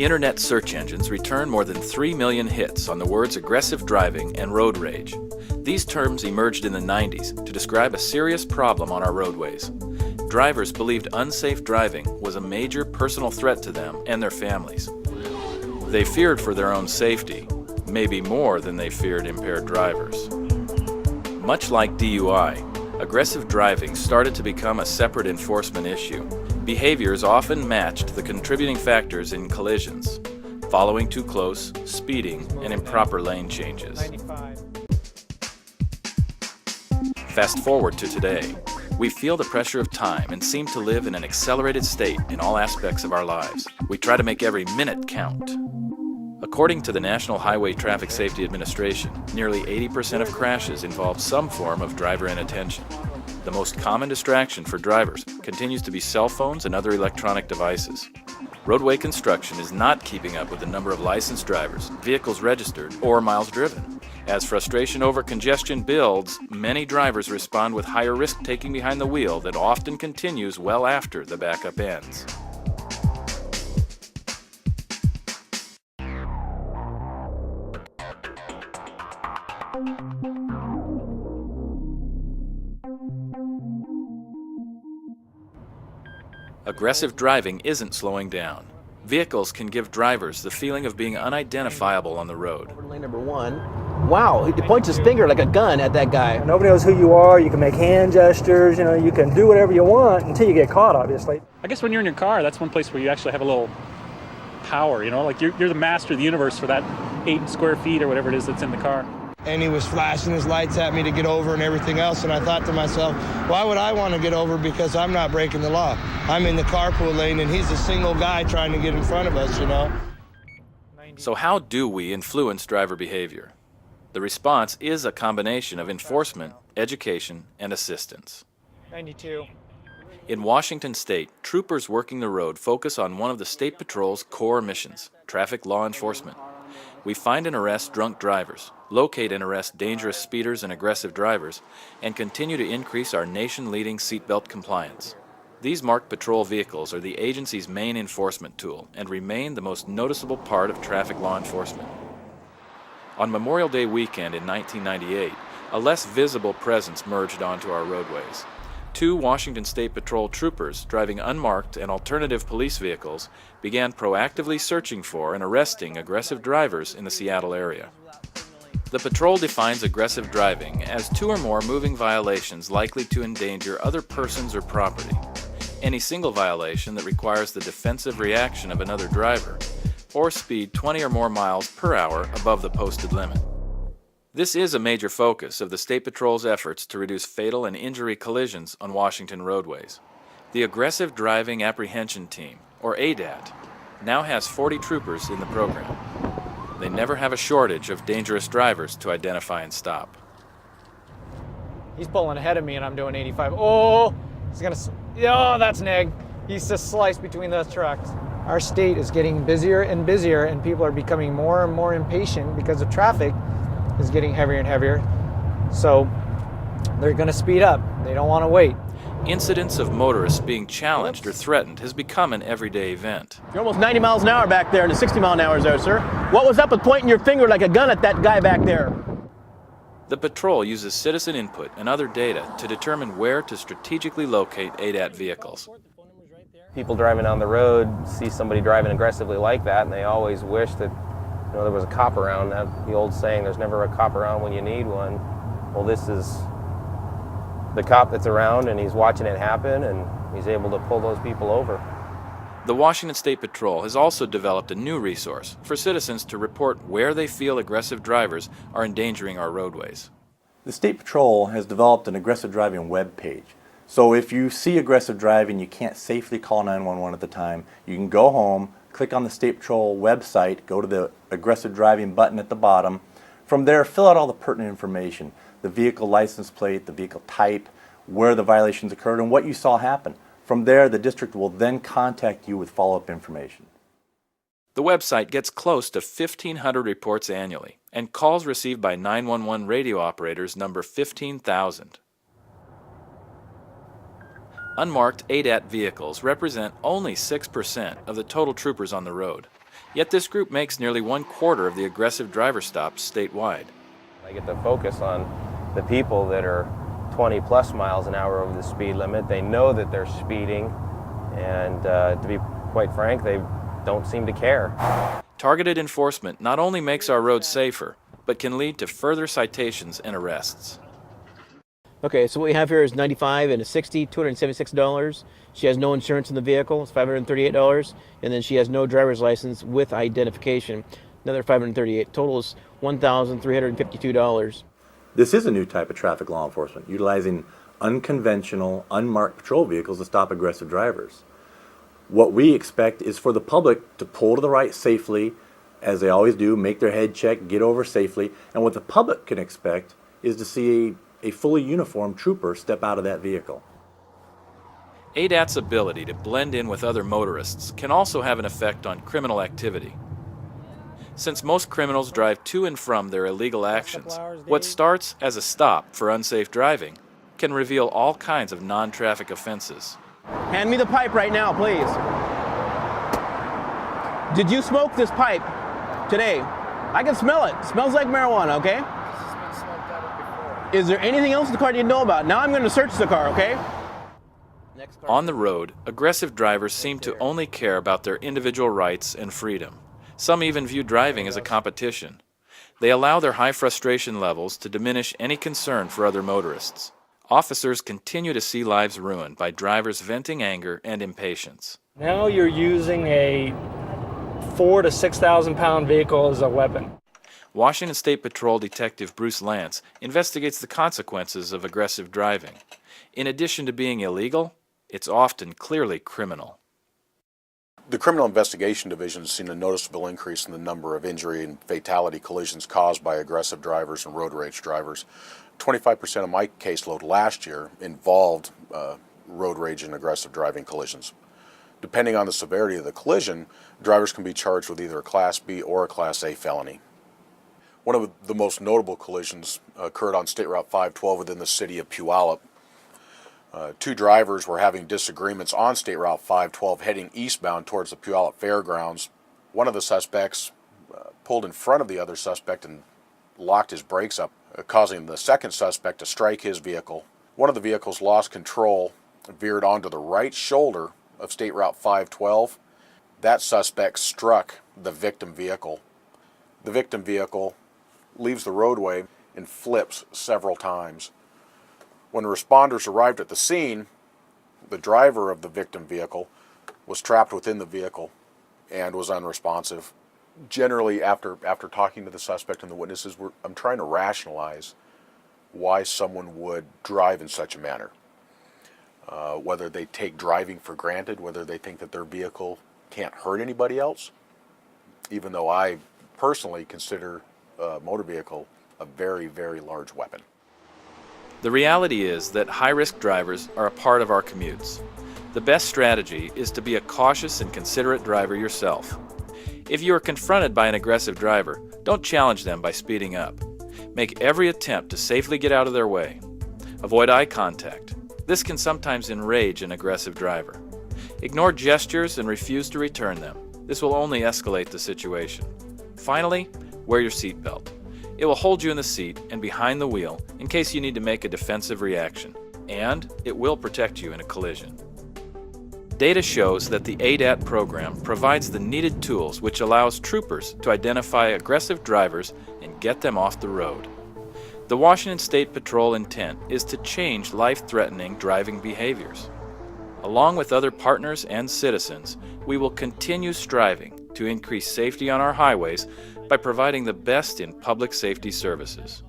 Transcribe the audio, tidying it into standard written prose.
Internet search engines return more than 3 million hits on the words aggressive driving and road rage. These terms emerged in the 90s to describe a serious problem on our roadways. Drivers believed unsafe driving was a major personal threat to them and their families. They feared for their own safety, maybe more than they feared impaired drivers. Much like DUI, aggressive driving started to become a separate enforcement issue. Behaviors often matched the contributing factors in collisions: following too close, speeding, and improper lane changes. Fast forward to today. We feel the pressure of time and seem to live in an accelerated state in all aspects of our lives. We try to make every minute count. According to the National Highway Traffic Safety Administration, nearly 80% of crashes involve some form of driver inattention. The most common distraction for drivers continues to be cell phones and other electronic devices. Roadway construction is not keeping up with the number of licensed drivers, vehicles registered, or miles driven. As frustration over congestion builds, many drivers respond with higher risk-taking behind the wheel that often continues well after the backup ends. Aggressive driving isn't slowing down. Vehicles can give drivers the feeling of being unidentifiable on the road. Lane number 1. Wow, he points his finger like a gun at that guy. Nobody knows who you are. You can make hand gestures. You can do whatever you want until you get caught, obviously. I guess when you're in your car, that's one place where you actually have a little power, like you're the master of the universe for that 8 square feet or whatever it is that's in the car. And he was flashing his lights at me to get over and everything else, and I thought to myself, why would I want to get over? Because I'm not breaking the law. I'm in the carpool lane and he's a single guy trying to get in front of us, So how do we influence driver behavior? The response is a combination of enforcement, education, and assistance. 92. In Washington State, troopers working the road focus on one of the State Patrol's core missions: traffic law enforcement. We find and arrest drunk drivers, locate and arrest dangerous speeders and aggressive drivers, and continue to increase our nation-leading seatbelt compliance. These marked patrol vehicles are the agency's main enforcement tool and remain the most noticeable part of traffic law enforcement. On Memorial Day weekend in 1998, a less visible presence merged onto our roadways. 2 Washington State Patrol troopers driving unmarked and alternative police vehicles began proactively searching for and arresting aggressive drivers in the Seattle area. The patrol defines aggressive driving as 2 or more moving violations likely to endanger other persons or property. Any single violation that requires the defensive reaction of another driver, or speed 20 or more miles per hour above the posted limit. This is a major focus of the State Patrol's efforts to reduce fatal and injury collisions on Washington roadways. The Aggressive Driving Apprehension Team, or ADAT, now has 40 troopers in the program. They never have a shortage of dangerous drivers to identify and stop. He's pulling ahead of me and I'm doing 85. Oh, that's Neg. He's just sliced between those trucks. Our state is getting busier and busier and people are becoming more and more impatient because the traffic is getting heavier and heavier. So they're going to speed up. They don't want to wait. Incidents of motorists being challenged or threatened has become an everyday event. You're almost 90 miles an hour back there and 60 mile an hour there, sir. What was up with pointing your finger like a gun at that guy back there? The patrol uses citizen input and other data to determine where to strategically locate ADAT vehicles. People driving down the road see somebody driving aggressively like that, and they always wish that there was a cop around. The old saying, there's never a cop around when you need one. Well, this is the cop that's around, and he's watching it happen, and he's able to pull those people over. The Washington State Patrol has also developed a new resource for citizens to report where they feel aggressive drivers are endangering our roadways. The State Patrol has developed an aggressive driving web page. So if you see aggressive driving, you can't safely call 911 at the time, you can go home, click on the State Patrol website, go to the aggressive driving button at the bottom. From there, fill out all the pertinent information: the vehicle license plate, the vehicle type, where the violations occurred, and what you saw happen. From there, the district will then contact you with follow-up information. The website gets close to 1,500 reports annually, and calls received by 911 radio operators number 15,000. Unmarked ADAT vehicles represent only 6% of the total troopers on the road. Yet this group makes nearly 1/4 of the aggressive driver stops statewide. I get to focus on the people that are 20 plus miles an hour over the speed limit. They know that they're speeding, and to be quite frank, they don't seem to care. Targeted enforcement not only makes our roads safer, but can lead to further citations and arrests. Okay, so what we have here is 95 and a 60, $276. She has no insurance in the vehicle, it's $538. And then she has no driver's license with identification, another $538. Total is $1,352. This is a new type of traffic law enforcement, utilizing unconventional, unmarked patrol vehicles to stop aggressive drivers. What we expect is for the public to pull to the right safely, as they always do, make their head check, get over safely. And what the public can expect is to see a fully uniformed trooper step out of that vehicle. ADAT's ability to blend in with other motorists can also have an effect on criminal activity. Since most criminals drive to and from their illegal actions, what starts as a stop for unsafe driving can reveal all kinds of non-traffic offenses. Hand me the pipe right now, please. Did you smoke this pipe today? I can smell it. It smells like marijuana, okay? Is there anything else in the car you know about? Now I'm going to search the car, okay? On the road, aggressive drivers seem to only care about their individual rights and freedom. Some even view driving as a competition. They allow their high frustration levels to diminish any concern for other motorists. Officers continue to see lives ruined by drivers venting anger and impatience. Now you're using a 4,000 to 6,000 pound vehicle as a weapon. Washington State Patrol Detective Bruce Lance investigates the consequences of aggressive driving. In addition to being illegal, it's often clearly criminal. The Criminal Investigation Division has seen a noticeable increase in the number of injury and fatality collisions caused by aggressive drivers and road rage drivers. 25% of my caseload last year involved road rage and aggressive driving collisions. Depending on the severity of the collision, drivers can be charged with either a Class B or a Class A felony. One of the most notable collisions occurred on State Route 512 within the city of Puyallup. Two drivers were having disagreements on State Route 512 heading eastbound towards the Puyallup Fairgrounds. One of the suspects pulled in front of the other suspect and locked his brakes up, causing the second suspect to strike his vehicle. One of the vehicles lost control, veered onto the right shoulder of State Route 512. That suspect struck the victim vehicle. The victim vehicle leaves the roadway and flips several times. When responders arrived at the scene, the driver of the victim vehicle was trapped within the vehicle and was unresponsive. Generally, after talking to the suspect and the witnesses, I'm trying to rationalize why someone would drive in such a manner. Whether they take driving for granted, whether they think that their vehicle can't hurt anybody else, even though I personally consider a motor vehicle a very, very large weapon. The reality is that high-risk drivers are a part of our commutes. The best strategy is to be a cautious and considerate driver yourself. If you are confronted by an aggressive driver, don't challenge them by speeding up. Make every attempt to safely get out of their way. Avoid eye contact. This can sometimes enrage an aggressive driver. Ignore gestures and refuse to return them. This will only escalate the situation. Finally, wear your seatbelt. It will hold you in the seat and behind the wheel in case you need to make a defensive reaction, and it will protect you in a collision. Data shows that the ADAT program provides the needed tools which allows troopers to identify aggressive drivers and get them off the road. The Washington State Patrol intent is to change life-threatening driving behaviors. Along with other partners and citizens, we will continue striving to increase safety on our highways by providing the best in public safety services.